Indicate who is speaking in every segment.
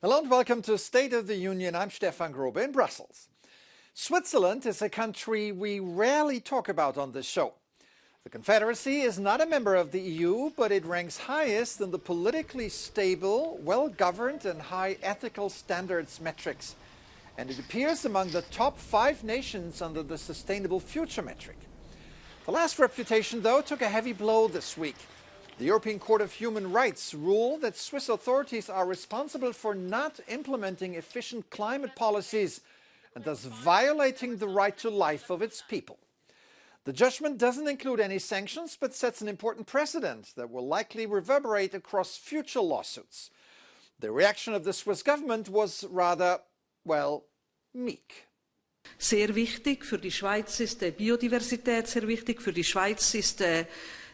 Speaker 1: Hello and welcome to State of the Union. I'm Stefan Grobe in Brussels. Switzerland is a country we rarely talk about on this show. The Confederacy is not a member of the EU, but it ranks highest in the politically stable, well-governed and high ethical standards metrics. And it appears among the top 5 nations under the Sustainable Future metric. The last reputation, though, took a heavy blow this week. The European Court of Human Rights ruled that Swiss authorities are responsible for not implementing efficient climate policies and thus violating the right to life of its people. The judgment doesn't include any sanctions, but sets an important precedent that will likely reverberate across future lawsuits. The reaction of the Swiss government was rather, well, meek.
Speaker 2: Sehr wichtig für die Schweiz ist Biodiversität, sehr wichtig für die Schweiz ist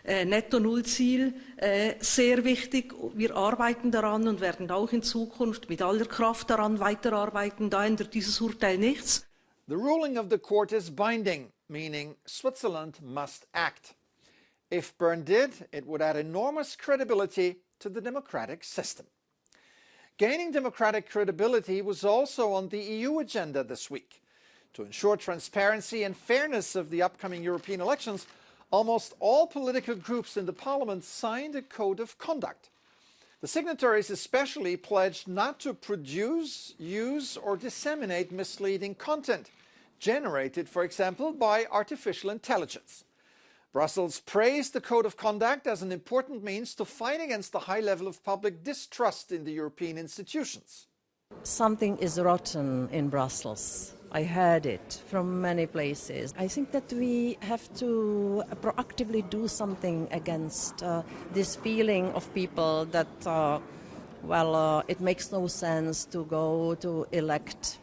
Speaker 2: Netto-Null-Ziel, sehr wichtig. Wir arbeiten daran und werden auch in Zukunft mit aller Kraft daran weiterarbeiten. Da ändert dieses Urteil nichts.
Speaker 1: The ruling of the court is binding, meaning Switzerland must act. If Bern did, it would add enormous credibility to the democratic system. Gaining democratic credibility was also on the EU agenda this week. To ensure transparency and fairness of the upcoming European elections, almost all political groups in the parliament signed a code of conduct. The signatories especially pledged not to produce, use or disseminate misleading content, generated, for example, by artificial intelligence. Brussels praised the code of conduct as an important means to fight against the high level of public distrust in the European institutions.
Speaker 3: Something is rotten in Brussels. I heard it from many places. I think that we have to proactively do something against this feeling of people that, it makes no sense to go to elect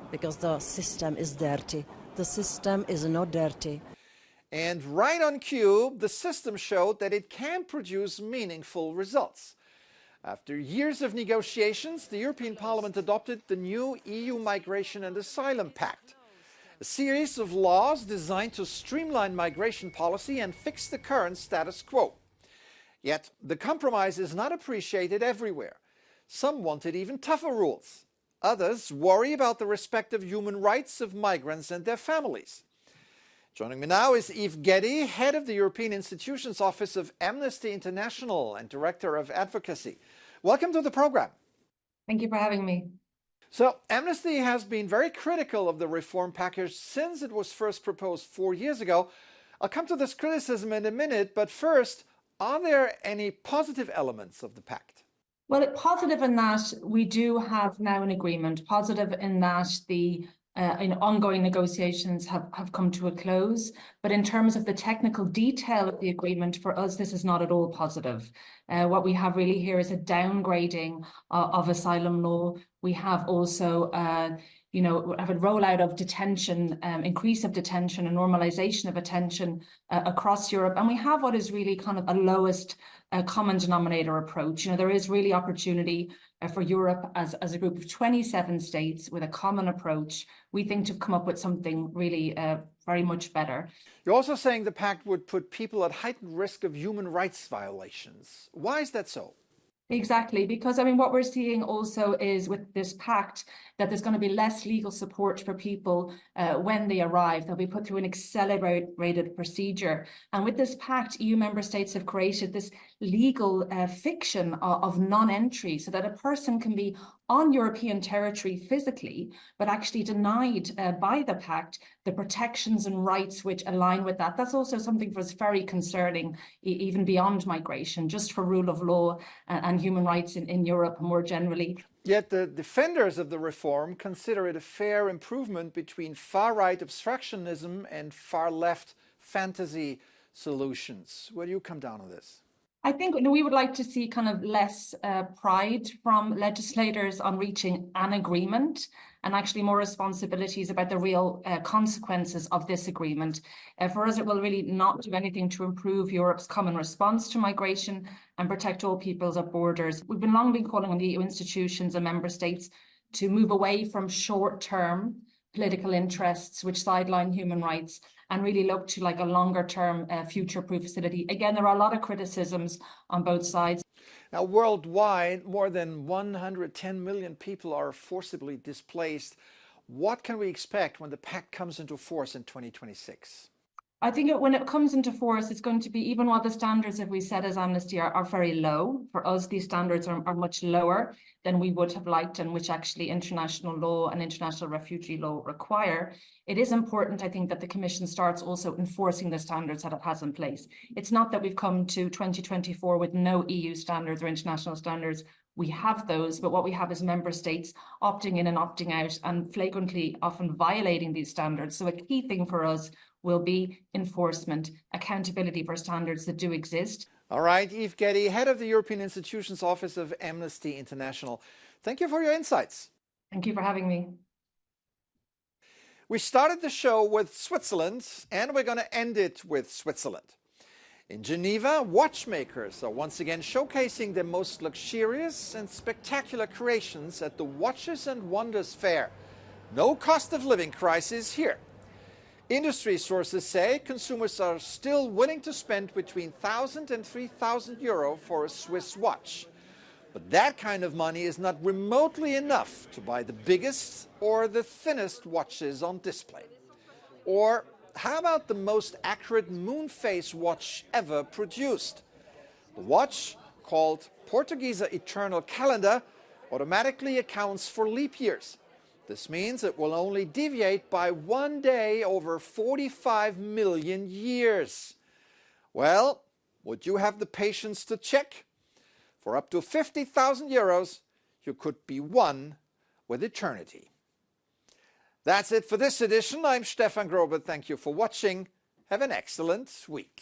Speaker 3: because the system is dirty. The system is not dirty.
Speaker 1: And right on cue, the system showed that it can produce meaningful results. After years of negotiations, the European Parliament adopted the new EU Migration and Asylum Pact, a series of laws designed to streamline migration policy and fix the current status quo. Yet, the compromise is not appreciated everywhere. Some wanted even tougher rules. Others worry about the respect of human rights of migrants and their families. Joining me now is Yves Geddy, head of the European Institutions Office of Amnesty International and Director of Advocacy. Welcome to the program.
Speaker 4: Thank you for having me.
Speaker 1: So, Amnesty has been very critical of the reform package since it was first proposed 4 years ago. I'll come to this criticism in a minute, but first, are there any positive elements of the pact?
Speaker 4: Well, positive in that we do have now an agreement, positive in that the ongoing negotiations have come to a close. But in terms of the technical detail of the agreement, for us, this is not at all positive. What we have really here is a downgrading of asylum law. We have also, have a rollout of detention, increase of detention and normalization of detention across Europe. And we have what is really kind of a lowest common denominator approach. There is really opportunity for Europe as a group of 27 states with a common approach, we think, to come up with something really very much better.
Speaker 1: You're also saying the pact would put people at heightened risk of human rights violations. Why is that so?
Speaker 4: Exactly, because what we're seeing also is with this pact that there's going to be less legal support for people when they arrive. They'll be put through an accelerated procedure. And with this pact, EU member states have created this legal fiction of non-entry so that a person can be on European territory physically, but actually denied by the pact the protections and rights which align with that. That's also something for us very concerning, even beyond migration, just for rule of law and human rights in Europe more generally.
Speaker 1: Yet the defenders of the reform consider it a fair improvement between far-right obstructionism and far-left fantasy solutions. Where do you come down on this?
Speaker 4: I think we would like to see kind of less pride from legislators on reaching an agreement and actually more responsibilities about the real consequences of this agreement. For us, it will really not do anything to improve Europe's common response to migration and protect all peoples at borders. We've long been calling on the EU institutions and member states to move away from short-term political interests which sideline human rights and really look to like a longer term future-proof facility. Again, there are a lot of criticisms on both sides.
Speaker 1: Now, worldwide, more than 110 million people are forcibly displaced. What can we expect when the pact comes into force in 2026?
Speaker 4: I think when it comes into force, it's going to be, even while the standards that we set as Amnesty are very low, for us, these standards are much lower than we would have liked, and which actually international law and international refugee law require. It is important, I think, that the Commission starts also enforcing the standards that it has in place. It's not that we've come to 2024 with no EU standards or international standards. We have those, but what we have is member states opting in and opting out and flagrantly often violating these standards. So a key thing for us will be enforcement, accountability for standards that do exist.
Speaker 1: All right, Eve Getty, head of the European Institutions Office of Amnesty International. Thank you for your insights.
Speaker 4: Thank you for having me.
Speaker 1: We started the show with Switzerland, and we're going to end it with Switzerland. In Geneva, watchmakers are once again showcasing their most luxurious and spectacular creations at the Watches and Wonders Fair. No cost of living crisis here. Industry sources say consumers are still willing to spend between 1,000 and 3,000 euro for a Swiss watch. But that kind of money is not remotely enough to buy the biggest or the thinnest watches on display. Or how about the most accurate moon phase watch ever produced? The watch, called Portuguese Eternal Calendar, automatically accounts for leap years. This means it will only deviate by 1 day over 45 million years. Well, would you have the patience to check? For up to 50,000 euros, you could be one with eternity. That's it for this edition. I'm Stefan Grobe. Thank you for watching. Have an excellent week.